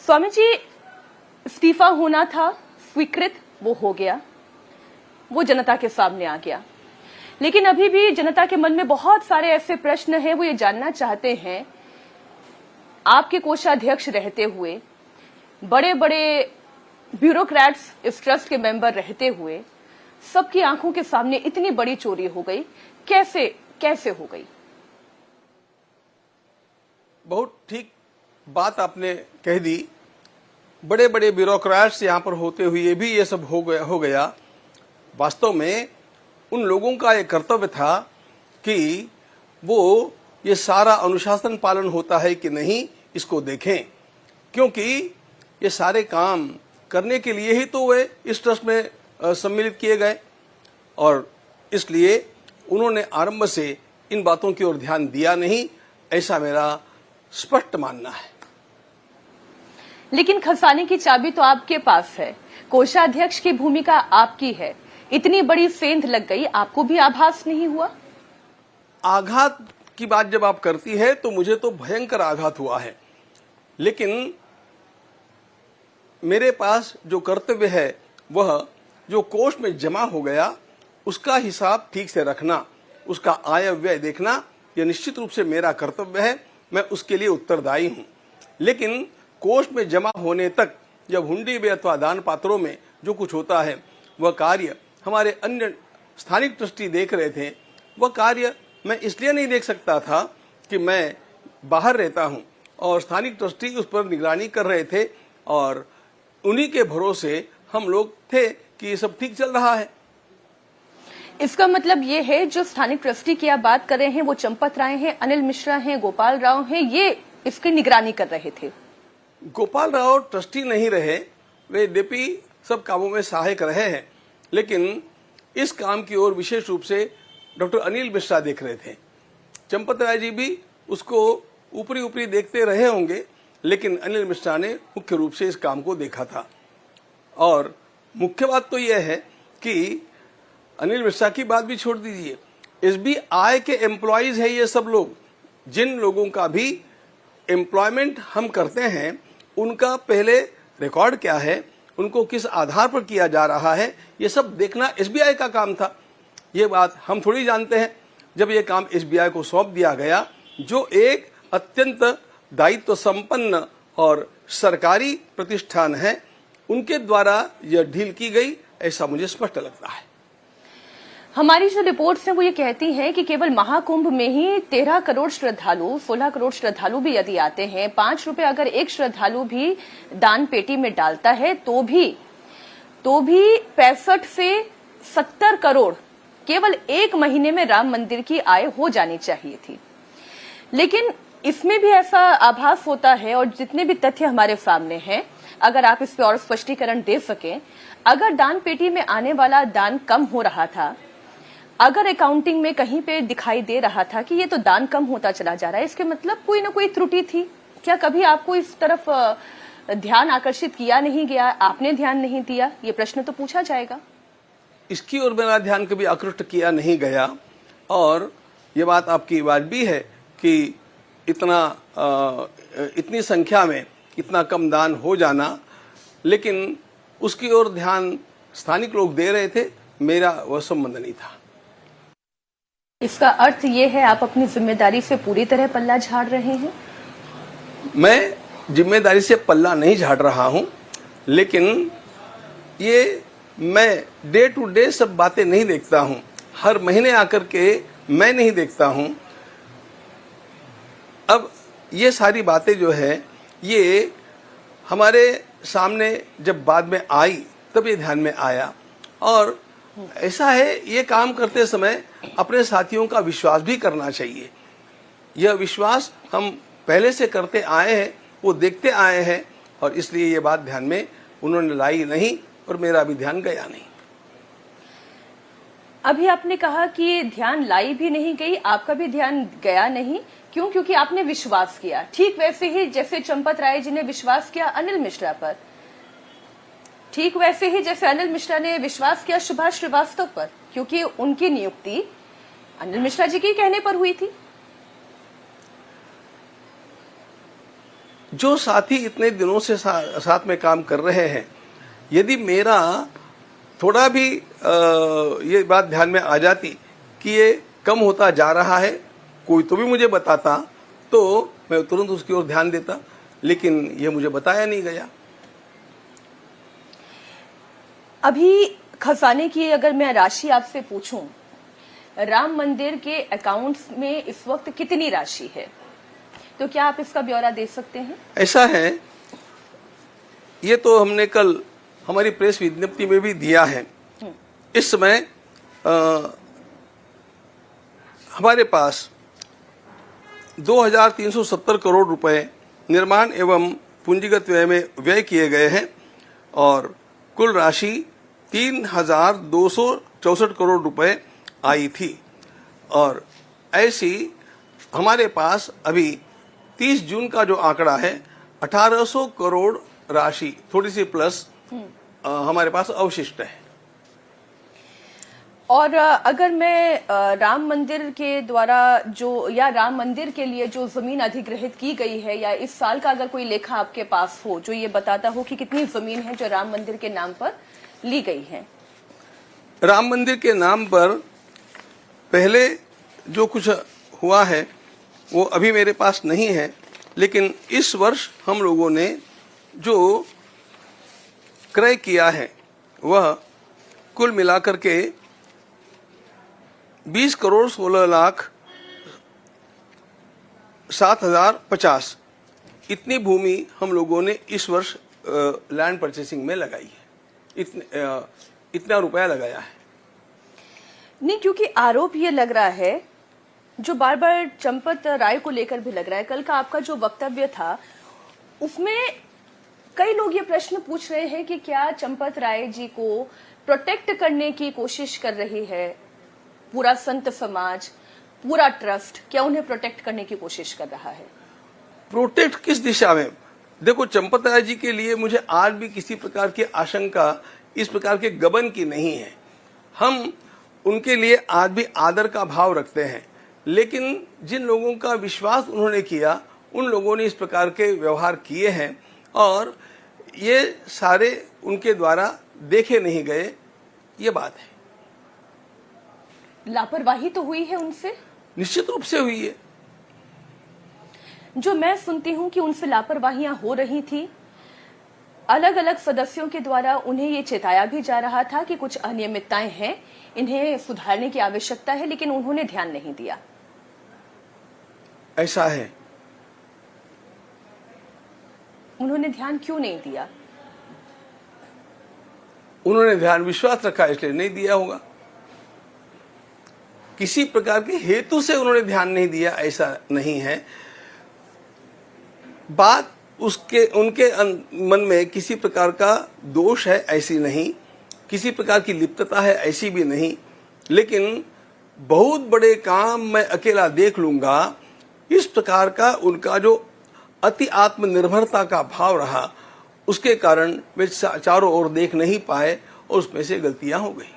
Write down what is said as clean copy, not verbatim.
स्वामी जी, इस्तीफा होना था, स्वीकृत, वो हो गया, वो जनता के सामने आ गया। लेकिन अभी भी जनता के मन में बहुत सारे ऐसे प्रश्न हैं, वो ये जानना चाहते हैं, आपके कोषाध्यक्ष रहते हुए, बड़े बड़े ब्यूरोक्रेट्स इस ट्रस्ट के मेंबर रहते हुए, सबकी आंखों के सामने इतनी बड़ी चोरी हो गई, कैसे हो गई? बहुत ठीक बात आपने कह दी। बड़े बड़े ब्यूरोक्रेट्स यहाँ पर होते हुए भी ये सब हो गया। वास्तव में उन लोगों का ये कर्तव्य था कि वो ये सारा अनुशासन पालन होता है कि नहीं, इसको देखें, क्योंकि ये सारे काम करने के लिए ही तो वे इस ट्रस्ट में सम्मिलित किए गए और इसलिए उन्होंने आरंभ से इन बातों की ओर ध्यान दिया नहीं, ऐसा मेरा स्पष्ट मानना है। लेकिन खजाने की चाबी तो आपके पास है, कोषाध्यक्ष की भूमिका आपकी है, इतनी बड़ी सेंध लग गई, आपको भी आभास नहीं हुआ? आघात की बात जब आप करती है तो मुझे तो भयंकर आघात हुआ है, लेकिन मेरे पास जो कर्तव्य है वह जो कोष में जमा हो गया उसका हिसाब ठीक से रखना, उसका आय व्यय देखना, यह निश्चित रूप से मेरा कर्तव्य है, मैं उसके लिए उत्तरदायी हूं। लेकिन कोष में जमा होने तक जब हुंडी में अथवा दान पात्रों में जो कुछ होता है वह कार्य हमारे अन्य स्थानिक ट्रस्टी देख रहे थे। वह कार्य मैं इसलिए नहीं देख सकता था कि मैं बाहर रहता हूं और स्थानिक ट्रस्टी उस पर निगरानी कर रहे थे और उन्हीं के भरोसे हम लोग थे कि ये सब ठीक चल रहा है। इसका मतलब ये है जो स्थानिक ट्रस्टी की आप बात कर रहे हैं वो चंपत राय हैं, अनिल मिश्रा हैं, गोपाल राव हैं, ये इसकी निगरानी कर रहे थे। गोपाल राव ट्रस्टी नहीं रहे, वे यद्यपि सब कामों में सहायक रहे हैं, लेकिन इस काम की ओर विशेष रूप से डॉक्टर अनिल मिश्रा देख रहे थे। चंपत राय जी भी उसको ऊपरी ऊपरी देखते रहे होंगे, लेकिन अनिल मिश्रा ने मुख्य रूप से इस काम को देखा था। और मुख्य बात तो यह है कि अनिल मिश्रा की बात भी छोड़ दीजिए, एसबीआई के एम्प्लॉइज है ये सब लोग। जिन लोगों का भी एम्प्लॉयमेंट हम करते हैं उनका पहले रिकॉर्ड क्या है, उनको किस आधार पर किया जा रहा है, ये सब देखना एसबीआई का काम था। ये बात हम थोड़ी जानते हैं। जब ये काम एसबीआई को सौंप दिया गया, जो एक अत्यंत दायित्व संपन्न और सरकारी प्रतिष्ठान है, उनके द्वारा यह ढील की गई, ऐसा मुझे स्पष्ट लगता है। हमारी जो रिपोर्ट्स हैं वो ये कहती हैं कि केवल महाकुंभ में ही 13 करोड़ श्रद्धालु, 16 करोड़ श्रद्धालु भी यदि आते हैं, 5 रुपए अगर एक श्रद्धालु भी दान पेटी में डालता है तो भी 65 से 70 करोड़ केवल एक महीने में राम मंदिर की आय हो जानी चाहिए थी। लेकिन इसमें भी ऐसा आभास होता है, और जितने भी तथ्य हमारे सामने हैं, अगर आप इस पे और स्पष्टीकरण दे सकें, अगर दान पेटी में आने वाला दान कम हो रहा था, अगर अकाउंटिंग में कहीं पे दिखाई दे रहा था कि ये तो दान कम होता चला जा रहा है, इसके मतलब कोई ना कोई त्रुटि थी। क्या कभी आपको इस तरफ ध्यान आकर्षित किया नहीं गया, आपने ध्यान नहीं दिया? ये प्रश्न तो पूछा जाएगा। इसकी ओर मेरा ध्यान कभी आकृष्ट किया नहीं गया, और ये बात आपकी वाजिबी है कि इतनी संख्या में इतना कम दान हो जाना, लेकिन उसकी ओर ध्यान स्थानिक लोग दे रहे थे, मेरा वह संबंध नहीं था। इसका अर्थ ये है आप अपनी जिम्मेदारी से पूरी तरह पल्ला झाड़ रहे हैं? मैं जिम्मेदारी से पल्ला नहीं झाड़ रहा हूं, लेकिन ये मैं डे टू डे सब बातें नहीं देखता हूं, हर महीने आकर के मैं नहीं देखता हूं। अब ये सारी बातें जो है ये हमारे सामने जब बाद में आई तब ये ध्यान में आया। और ऐसा है, ये काम करते समय अपने साथियों का विश्वास भी करना चाहिए। यह विश्वास हम पहले से करते आए हैं, वो देखते आए हैं, और इसलिए ये बात ध्यान में उन्होंने लाई नहीं और मेरा भी ध्यान गया नहीं। अभी आपने कहा कि ध्यान लाई भी नहीं गई, आपका भी ध्यान गया नहीं, क्यों? क्योंकि आपने विश्वास किया, ठीक वैसे ही जैसे चंपत राय जी ने विश्वास किया अनिल मिश्रा पर, ठीक वैसे ही जैसे अनिल मिश्रा ने विश्वास किया सुभाष श्रीवास्तव पर, क्योंकि उनकी नियुक्ति अनिल मिश्रा जी के कहने पर हुई थी। जो साथी इतने दिनों से साथ में काम कर रहे हैं, यदि मेरा थोड़ा भी ये बात ध्यान में आ जाती कि ये कम होता जा रहा है, कोई तो भी मुझे बताता तो मैं तुरंत उसकी ओर ध्यान देता, लेकिन ये मुझे बताया नहीं गया। अभी खजाने की अगर मैं राशि आपसे पूछूं, राम मंदिर के अकाउंट्स में इस वक्त कितनी राशि है, तो क्या आप इसका ब्यौरा दे सकते हैं? ऐसा है, ये तो हमने कल हमारी प्रेस विज्ञप्ति में भी दिया है। इस समय हमारे पास 2370 करोड़ रुपए निर्माण एवं पूंजीगत व्यय में व्यय किए गए हैं और कुल राशि 3264 करोड़ रुपए आई थी। और ऐसी हमारे पास अभी 30 जून का जो आंकड़ा है 1800 करोड़ राशि थोड़ी सी प्लस हमारे पास अवशिष्ट है। और अगर मैं राम मंदिर के द्वारा जो या राम मंदिर के लिए जो जमीन अधिग्रहित की गई है, या इस साल का अगर कोई लेखा आपके पास हो जो ये बताता हो कि कितनी जमीन है जो राम मंदिर के नाम पर ली गई है? राम मंदिर के नाम पर पहले जो कुछ हुआ है वो अभी मेरे पास नहीं है, लेकिन इस वर्ष हम लोगों ने जो क्रय किया है वह कुल मिलाकर के 20 करोड़ 16 लाख 7,050 इतनी भूमि हम लोगों ने इस वर्ष लैंड परचेसिंग में लगाई है। इतना रुपया लगाया है। नहीं, क्योंकि आरोप ये लग रहा है, जो बार बार चंपत राय को लेकर भी लग रहा है, कल का आपका जो वक्तव्य था उसमें कई लोग ये प्रश्न पूछ रहे हैं कि क्या चंपत राय जी को प्रोटेक्ट करने की कोशिश कर रही है पूरा संत समाज, पूरा ट्रस्ट, क्या उन्हें प्रोटेक्ट करने की कोशिश कर रहा है? प्रोटेक्ट किस दिशा में? देखो, चंपत राय जी के लिए मुझे आज भी किसी प्रकार की आशंका, इस प्रकार के गबन की नहीं है। हम उनके लिए आज भी आदर का भाव रखते हैं, लेकिन जिन लोगों का विश्वास उन्होंने किया उन लोगों ने इस प्रकार के व्यवहार किए हैं और ये सारे उनके द्वारा देखे नहीं गए, ये बात है। लापरवाही तो हुई है उनसे? निश्चित रूप से हुई है। जो मैं सुनती हूं कि उनसे लापरवाहियां हो रही थी, अलग अलग सदस्यों के द्वारा उन्हें ये चेताया भी जा रहा था कि कुछ अनियमितताएं हैं, इन्हें सुधारने की आवश्यकता है, लेकिन उन्होंने ध्यान नहीं दिया। ऐसा है। उन्होंने ध्यान क्यों नहीं दिया? उन्होंने ध्यान विश्वास रखा इसलिए नहीं दिया होगा। किसी प्रकार के हेतु से उन्होंने ध्यान नहीं दिया ऐसा नहीं है। बात उनके मन में किसी प्रकार का दोष है ऐसी नहीं, किसी प्रकार की लिप्तता है ऐसी भी नहीं, लेकिन बहुत बड़े काम मैं अकेला देख लूंगा, इस प्रकार का उनका जो अति आत्मनिर्भरता का भाव रहा, उसके कारण वे चारों ओर देख नहीं पाए और उसमें से गलतियां हो गई।